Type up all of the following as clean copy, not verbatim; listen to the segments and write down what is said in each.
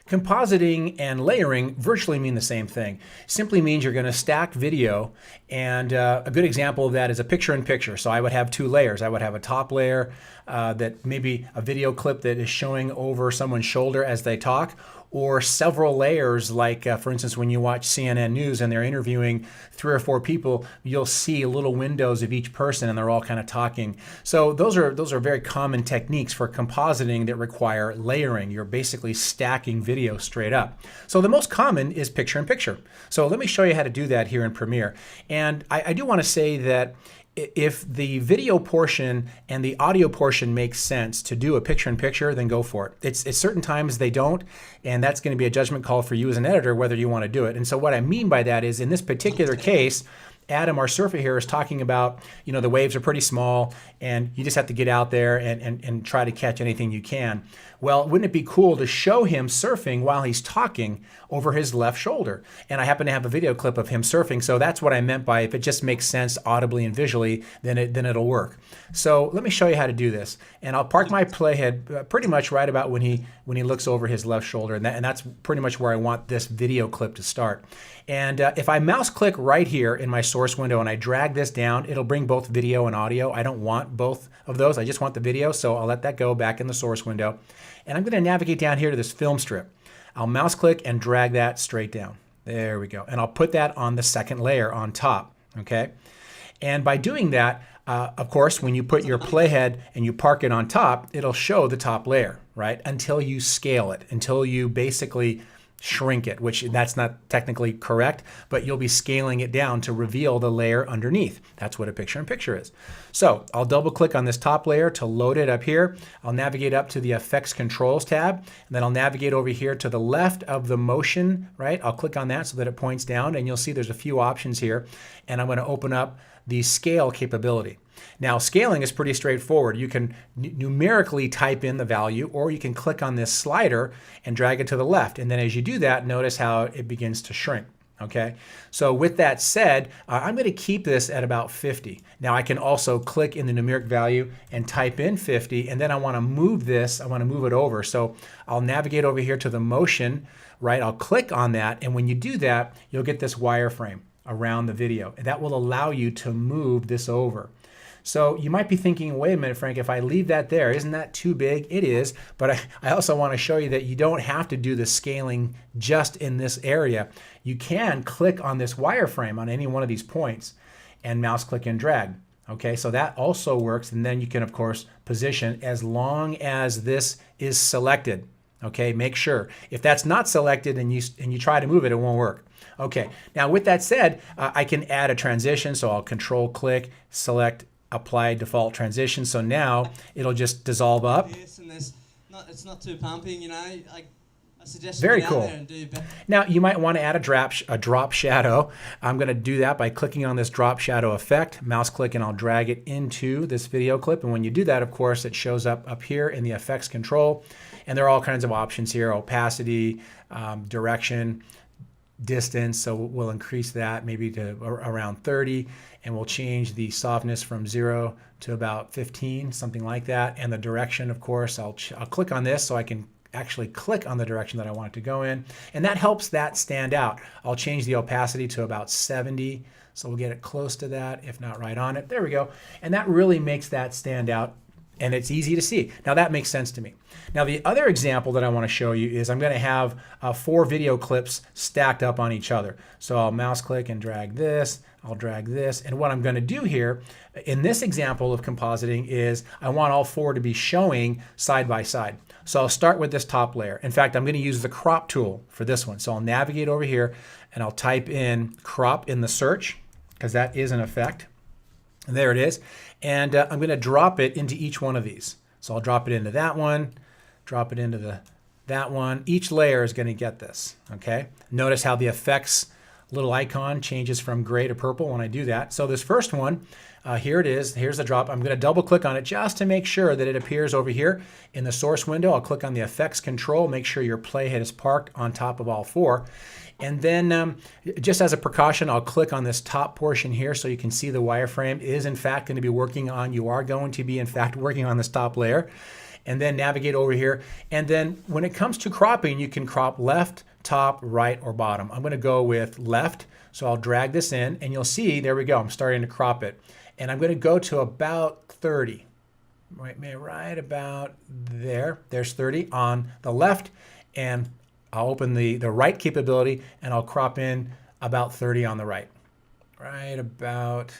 Compositing and layering virtually mean the same thing. Simply means you're going to stack video, and a good example of that is a picture-in-picture. So I would have two layers. I would have a top layer that maybe a video clip that is showing over someone's shoulder as they talk, or several layers like, for instance, when you watch CNN News and they're interviewing 3 or 4 people, you'll see little windows of each person and they're all kind of talking. So those are very common techniques for compositing that require layering. You're basically stacking video straight up. So the most common is picture-in-picture. So let me show you how to do that here in Premiere. And I do want to say that if the video portion and the audio portion makes sense to do a picture-in-picture, then go for it. It's certain times they don't, and that's going to be a judgment call for you as an editor whether you want to do it. And so what I mean by that is, in this particular case, Adam, our surfer here, is talking about, the waves are pretty small and you just have to get out there and try to catch anything you can. Well, wouldn't it be cool to show him surfing while he's talking over his left shoulder? And I happen to have a video clip of him surfing, so that's what I meant by if it just makes sense audibly and visually, then it'll work. So let me show you how to do this. And I'll park my playhead pretty much right about when he looks over his left shoulder, and that's pretty much where I want this video clip to start. And if I mouse click right here in my source window and I drag this down, it'll bring both video and audio. I don't want both of those. I just want the video, so I'll let that go back in the source window. And I'm going to navigate down here to this film strip. I'll mouse click and drag that straight down. There we go. And I'll put that on the second layer on top. Okay. And by doing that, of course, when you put your playhead and you park it on top, it'll show the top layer, right? Until you scale it, until you basically shrink it, which that's not technically correct, but you'll be scaling it down to reveal the layer underneath. That's what a picture-in-picture is. So I'll double click on this top layer to load it up here. I'll navigate up to the Effects Controls tab, and then I'll navigate over here to the left of the motion, right? I'll click on that so that it points down, and you'll see there's a few options here, and I'm going to open up the scale capability. Now, scaling is pretty straightforward. You can numerically type in the value, or you can click on this slider and drag it to the left. And then as you do that, notice how it begins to shrink. Okay, so with that said, I'm going to keep this at about 50. Now I can also click in the numeric value and type in 50, and then I want to move this, I want to move it over. So I'll navigate over here to the motion, right? I'll click on that, and when you do that, you'll get this wireframe around the video. And that will allow you to move this over. So you might be thinking, wait a minute, Frank, if I leave that there, isn't that too big? It is, but I also want to show you that you don't have to do the scaling just in this area. You can click on this wireframe on any one of these points and mouse click and drag. Okay, so that also works, and then you can, of course, position as long as this is selected. Okay, make sure. If that's not selected and you try to move it, it won't work. Okay, now with that said, I can add a transition, so I'll control click, select apply default transition. So now it'll just dissolve up. Yes, and it's not too pumping, I suggest Very you get out cool. there and do better. Now you might want to add a drop shadow. I'm going to do that by clicking on this drop shadow effect, mouse click, and I'll drag it into this video clip. And when you do that, of course, it shows up here in the effects control. And there are all kinds of options here: opacity, direction, distance. So we'll increase that maybe to around 30, and we'll change the softness from 0 to about 15, something like that. And the direction, of course, I'll click on this so I can actually click on the direction that I want it to go in, and that helps that stand out. I'll change the opacity to about 70, so we'll get it close to that, if not right on it. There we go. And that really makes that stand out, and it's easy to see. Now that makes sense to me. Now the other example that I want to show you is I'm going to have 4 video clips stacked up on each other. So I'll mouse click and drag this, I'll drag this, and what I'm going to do here in this example of compositing is I want all 4 to be showing side by side. So I'll start with this top layer. In fact, I'm going to use the crop tool for this one. So I'll navigate over here and I'll type in crop in the search, because that is an effect. And there it is. And I'm going to drop it into each one of these. So I'll drop it into that one, drop it into that one. Each layer is going to get this. Okay. Notice how the effects little icon changes from gray to purple when I do that. So this first one, here it is. Here's the drop. I'm going to double click on it just to make sure that it appears over here in the source window. I'll click on the effects control, make sure your playhead is parked on top of all 4. And then just as a precaution, I'll click on this top portion here so you can see the wireframe is in fact going to be working on, you are going to be in fact working on this top layer. and then navigate over here. And then when it comes to cropping, you can crop left, top, right, or bottom. I'm going to go with left. So I'll drag this in and you'll see, there we go. I'm starting to crop it. And I'm going to go to about 30. Right about there. There's 30 on the left. And I'll open the right capability and I'll crop in about 30 on the right. Right about.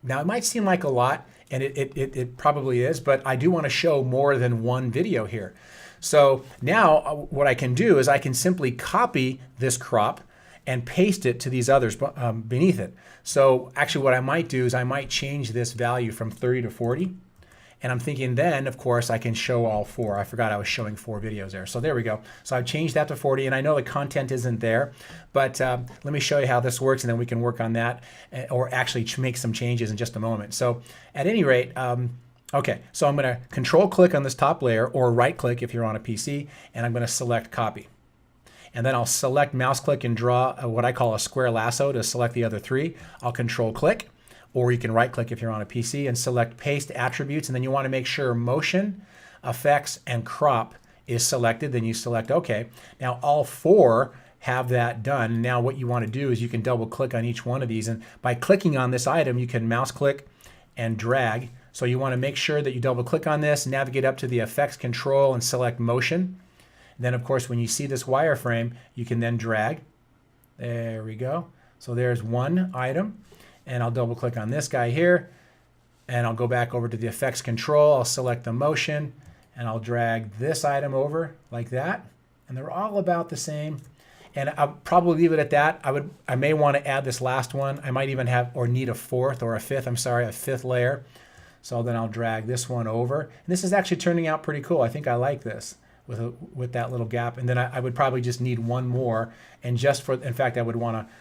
Now it might seem like a lot, and it probably is, but I do want to show more than one video here. So now what I can do is I can simply copy this crop and paste it to these others beneath it. So actually what I might do is I might change this value from 30 to 40. And I'm thinking then, of course, I can show all 4. I forgot I was showing 4 videos there. So there we go. So I've changed that to 40, and I know the content isn't there, but let me show you how this works, and then we can work on that or actually make some changes in just a moment. So at any rate, okay, so I'm going to control click on this top layer or right click if you're on a PC, and I'm going to select copy. And then I'll select mouse click and draw what I call a square lasso to select the other 3. I'll control click. Or you can right click if you're on a PC and select paste attributes, and then you want to make sure motion, effects, and crop is selected. Then you select OK. Now all 4 have that done. Now what you want to do is you can double click on each one of these, and by clicking on this item you can mouse click and drag. So you want to make sure that you double click on this, navigate up to the effects control and select motion. Then of course when you see this wireframe you can then drag. There we go. So there's one item. And I'll double click on this guy here, and I'll go back over to the effects control. I'll select the motion, and I'll drag this item over like that. And they're all about the same. And I'll probably leave it at that. I may want to add this last one. I might even have or need a 4th or a 5th. I'm sorry, a 5th layer. So then I'll drag this one over. And this is actually turning out pretty cool. I think I like this with that little gap. And then I would probably just need one more. And just for, in fact, I would want to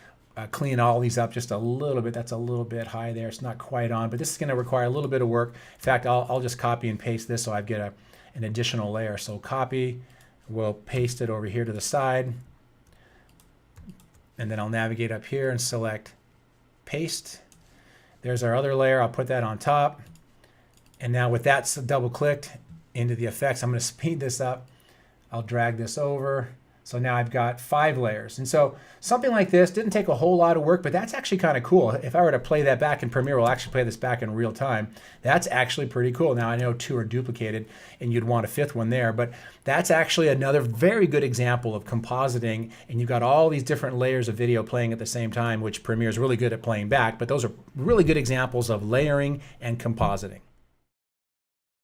clean all these up just a little bit. That's a little bit high there. It's not quite on, but this is going to require a little bit of work. In fact, I'll just copy and paste this so I get an additional layer. So copy, we'll paste it over here to the side. And then I'll navigate up here and select paste. There's our other layer. I'll put that on top. And now with that double clicked into the effects, I'm going to speed this up. I'll drag this over. So now I've got 5 layers. And so something like this didn't take a whole lot of work, but that's actually kind of cool. If I were to play that back in Premiere, we'll actually play this back in real time. That's actually pretty cool. Now I know 2 are duplicated and you'd want a 5th one there, but that's actually another very good example of compositing, and you've got all these different layers of video playing at the same time, which Premiere is really good at playing back, but those are really good examples of layering and compositing.